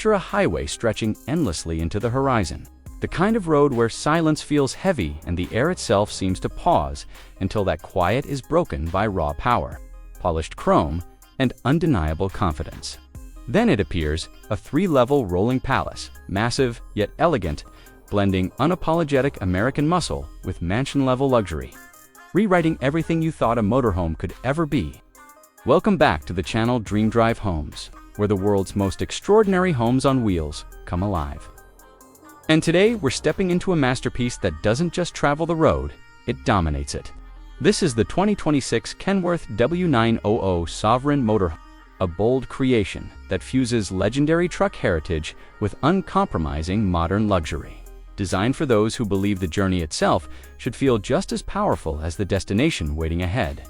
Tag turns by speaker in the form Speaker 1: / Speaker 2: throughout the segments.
Speaker 1: Picture a highway stretching endlessly into the horizon. The kind of road where silence feels heavy and the air itself seems to pause until that quiet is broken by raw power, polished chrome, and undeniable confidence. Then it appears, a 3-level rolling palace, massive yet elegant, blending unapologetic American muscle with mansion-level luxury, rewriting everything you thought a motorhome could ever be. Welcome back to the channel DreamDrive Homes, where the world's most extraordinary homes on wheels come alive. And today, we're stepping into a masterpiece that doesn't just travel the road, it dominates it. This is the 2026 Kenworth W900 Sovereign Motorhome, a bold creation that fuses legendary truck heritage with uncompromising modern luxury. Designed for those who believe the journey itself should feel just as powerful as the destination waiting ahead.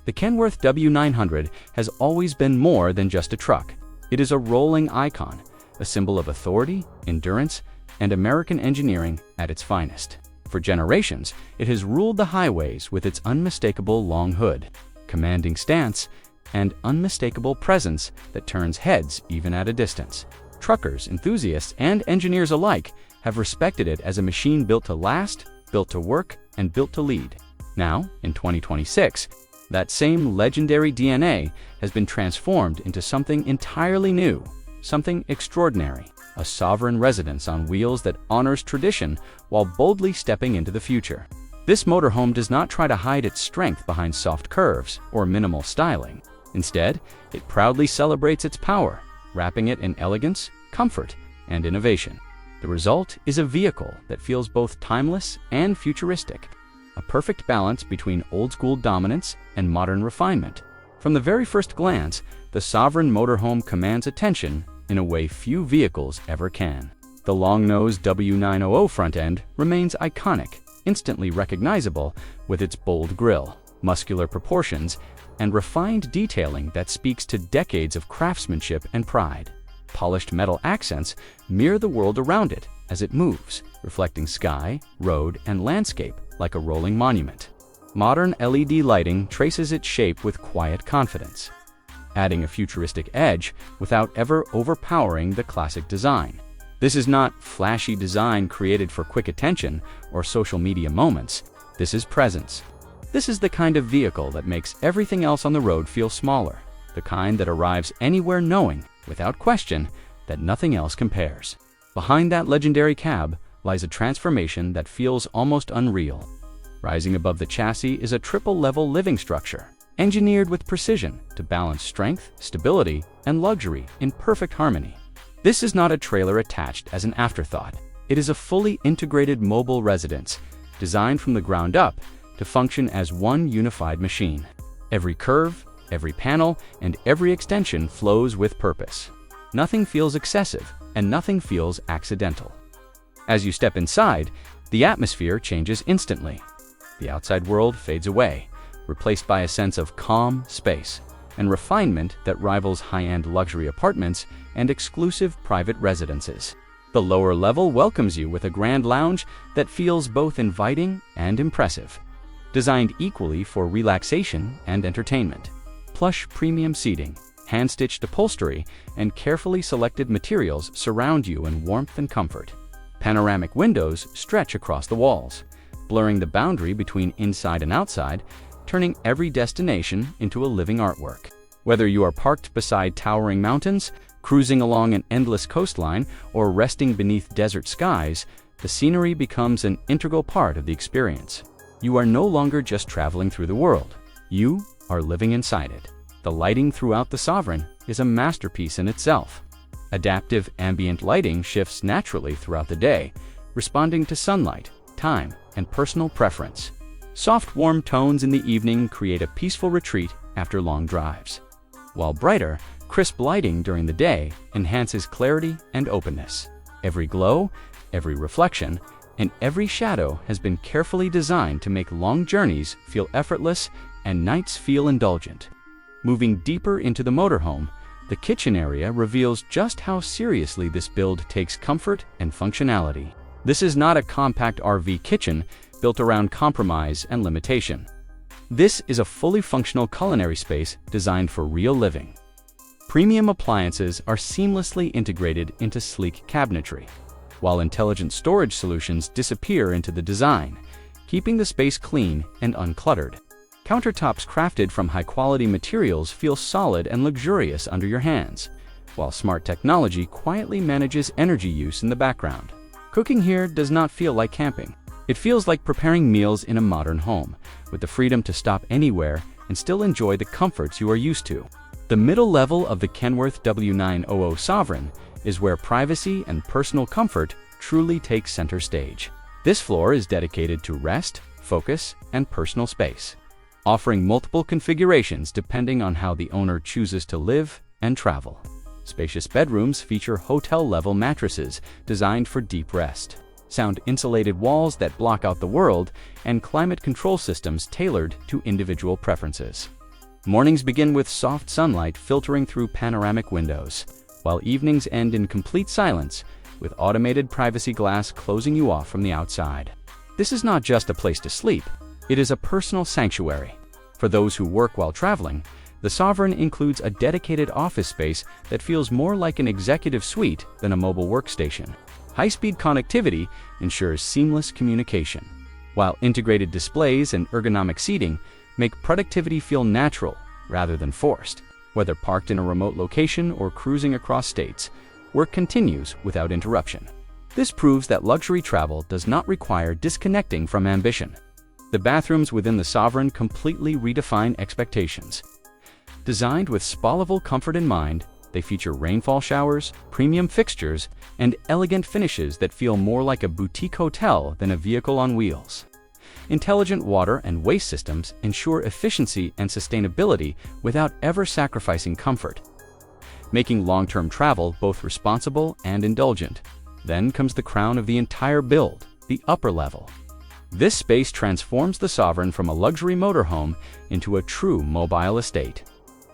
Speaker 1: The Kenworth W900 has always been more than just a truck. It is a rolling icon, a symbol of authority, endurance, and American engineering at its finest. For generations, it has ruled the highways with its unmistakable long hood, commanding stance, and unmistakable presence that turns heads even at a distance. Truckers, enthusiasts, and engineers alike have respected it as a machine built to last, built to work, and built to lead. Now, in 2026, that same legendary DNA has been transformed into something entirely new, something extraordinary. A sovereign residence on wheels that honors tradition while boldly stepping into the future. This motorhome does not try to hide its strength behind soft curves or minimal styling. Instead, it proudly celebrates its power, wrapping it in elegance, comfort, and innovation. The result is a vehicle that feels both timeless and futuristic, a perfect balance between old-school dominance and modern refinement. From the very first glance, the Sovereign Motorhome commands attention in a way few vehicles ever can. The long-nosed W900 front end remains iconic, instantly recognizable with its bold grille, muscular proportions, and refined detailing that speaks to decades of craftsmanship and pride. Polished metal accents mirror the world around it as it moves, reflecting sky, road, and landscape like a rolling monument. Modern LED lighting traces its shape with quiet confidence, adding a futuristic edge without ever overpowering the classic design. This is not flashy design created for quick attention or social media moments. This is presence. This is the kind of vehicle that makes everything else on the road feel smaller, the kind that arrives anywhere knowing, without question, that nothing else compares. Behind that legendary cab lies a transformation that feels almost unreal. Rising above the chassis is a triple-level living structure, engineered with precision to balance strength, stability, and luxury in perfect harmony. This is not a trailer attached as an afterthought. It is a fully integrated mobile residence, designed from the ground up to function as one unified machine. Every curve, every panel, and every extension flows with purpose. Nothing feels excessive, and nothing feels accidental. As you step inside, the atmosphere changes instantly. The outside world fades away, replaced by a sense of calm space and refinement that rivals high-end luxury apartments and exclusive private residences. The lower level welcomes you with a grand lounge that feels both inviting and impressive, designed equally for relaxation and entertainment. Plush premium seating, hand-stitched upholstery, and carefully selected materials surround you in warmth and comfort. Panoramic windows stretch across the walls, blurring the boundary between inside and outside, turning every destination into a living artwork. Whether you are parked beside towering mountains, cruising along an endless coastline, or resting beneath desert skies, the scenery becomes an integral part of the experience. You are no longer just traveling through the world. You are living inside it. The lighting throughout the Sovereign is a masterpiece in itself. Adaptive ambient lighting shifts naturally throughout the day, responding to sunlight, time, and personal preference. Soft, warm tones in the evening create a peaceful retreat after long drives, while brighter, crisp lighting during the day enhances clarity and openness. Every glow, every reflection, and every shadow has been carefully designed to make long journeys feel effortless and nights feel indulgent. Moving deeper into the motorhome, the kitchen area reveals just how seriously this build takes comfort and functionality. This is not a compact RV kitchen built around compromise and limitation. This is a fully functional culinary space designed for real living. Premium appliances are seamlessly integrated into sleek cabinetry, while intelligent storage solutions disappear into the design, keeping the space clean and uncluttered. Countertops crafted from high-quality materials feel solid and luxurious under your hands, while smart technology quietly manages energy use in the background. Cooking here does not feel like camping. It feels like preparing meals in a modern home, with the freedom to stop anywhere and still enjoy the comforts you are used to. The middle level of the Kenworth W900 Sovereign is where privacy and personal comfort truly take center stage. This floor is dedicated to rest, focus, and personal space, offering multiple configurations depending on how the owner chooses to live and travel. Spacious bedrooms feature hotel-level mattresses designed for deep rest, sound-insulated walls that block out the world, and climate control systems tailored to individual preferences. Mornings begin with soft sunlight filtering through panoramic windows, while evenings end in complete silence, with automated privacy glass closing you off from the outside. This is not just a place to sleep, it is a personal sanctuary. For those who work while traveling, the Sovereign includes a dedicated office space that feels more like an executive suite than a mobile workstation. High-speed connectivity ensures seamless communication, while integrated displays and ergonomic seating make productivity feel natural rather than forced. Whether parked in a remote location or cruising across states, work continues without interruption. This proves that luxury travel does not require disconnecting from ambition. The bathrooms within the Sovereign completely redefine expectations. Designed with spa-level comfort in mind, they feature rainfall showers, premium fixtures, and elegant finishes that feel more like a boutique hotel than a vehicle on wheels. Intelligent water and waste systems ensure efficiency and sustainability without ever sacrificing comfort, making long-term travel both responsible and indulgent. Then comes the crown of the entire build, the upper level. This space transforms the Sovereign from a luxury motorhome into a true mobile estate.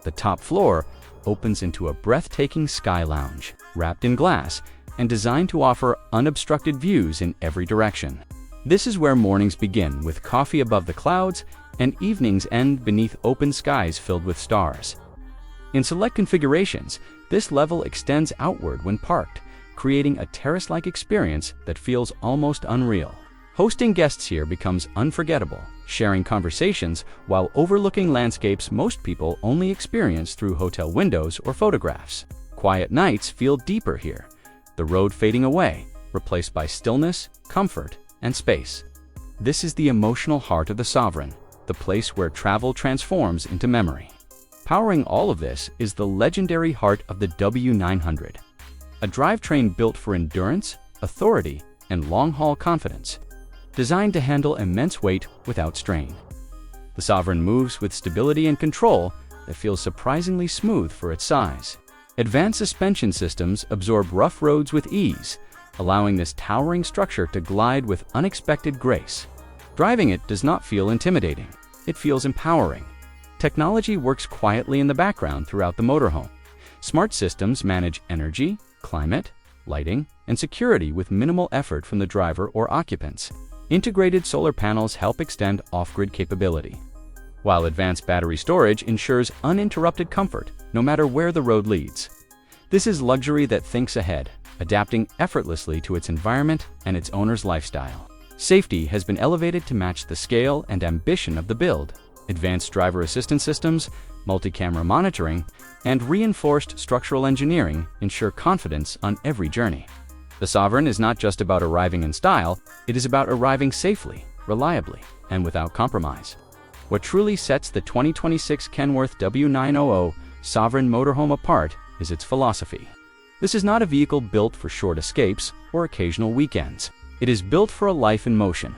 Speaker 1: The top floor opens into a breathtaking sky lounge, wrapped in glass and designed to offer unobstructed views in every direction. This is where mornings begin with coffee above the clouds and evenings end beneath open skies filled with stars. In select configurations, this level extends outward when parked, creating a terrace-like experience that feels almost unreal. Hosting guests here becomes unforgettable, sharing conversations while overlooking landscapes most people only experience through hotel windows or photographs. Quiet nights feel deeper here, the road fading away, replaced by stillness, comfort, and space. This is the emotional heart of the Sovereign, the place where travel transforms into memory. Powering all of this is the legendary heart of the W900, a drivetrain built for endurance, authority, and long-haul confidence, designed to handle immense weight without strain. The Sovereign moves with stability and control that feels surprisingly smooth for its size. Advanced suspension systems absorb rough roads with ease, allowing this towering structure to glide with unexpected grace. Driving it does not feel intimidating. It feels empowering. Technology works quietly in the background throughout the motorhome. Smart systems manage energy, climate, lighting, and security with minimal effort from the driver or occupants. Integrated solar panels help extend off-grid capability, while advanced battery storage ensures uninterrupted comfort no matter where the road leads. This is luxury that thinks ahead, adapting effortlessly to its environment and its owner's lifestyle. Safety has been elevated to match the scale and ambition of the build. Advanced driver assistance systems, multi-camera monitoring, and reinforced structural engineering ensure confidence on every journey. The Sovereign is not just about arriving in style, it is about arriving safely, reliably, and without compromise. What truly sets the 2026 Kenworth W900 Sovereign Motorhome apart is its philosophy. This is not a vehicle built for short escapes or occasional weekends. It is built for a life in motion,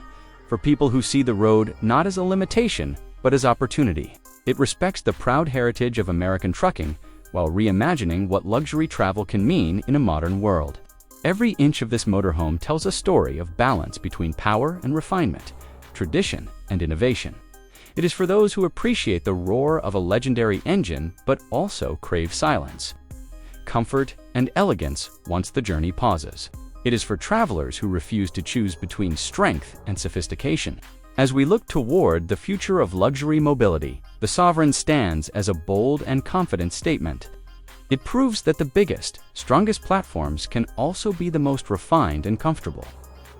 Speaker 1: for people who see the road not as a limitation, but as opportunity. It respects the proud heritage of American trucking while reimagining what luxury travel can mean in a modern world. Every inch of this motorhome tells a story of balance between power and refinement, tradition and innovation. It is for those who appreciate the roar of a legendary engine but also crave silence, comfort, and elegance once the journey pauses. It is for travelers who refuse to choose between strength and sophistication. As we look toward the future of luxury mobility, the Sovereign stands as a bold and confident statement. It proves that the biggest, strongest platforms can also be the most refined and comfortable.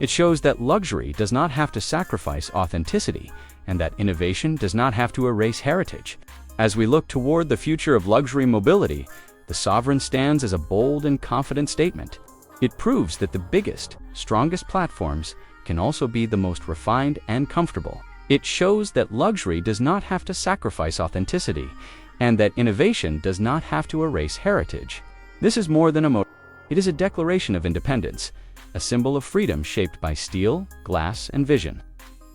Speaker 1: It shows that luxury does not have to sacrifice authenticity, and that innovation does not have to erase heritage. As we look toward the future of luxury mobility, the Sovereign stands as a bold and confident statement. It proves that the biggest, strongest platforms can also be the most refined and comfortable. It shows that luxury does not have to sacrifice authenticity, and that innovation does not have to erase heritage. This is more than a motor. It is a declaration of independence, a symbol of freedom shaped by steel, glass, and vision.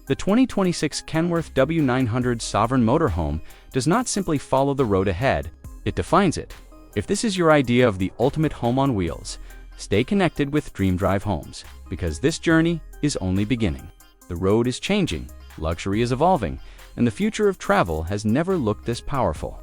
Speaker 1: The 2026 Kenworth W900 Sovereign Motorhome does not simply follow the road ahead, it defines it. If this is your idea of the ultimate home on wheels, stay connected with DreamDrive Homes, because this journey is only beginning. The road is changing, luxury is evolving, and the future of travel has never looked this powerful.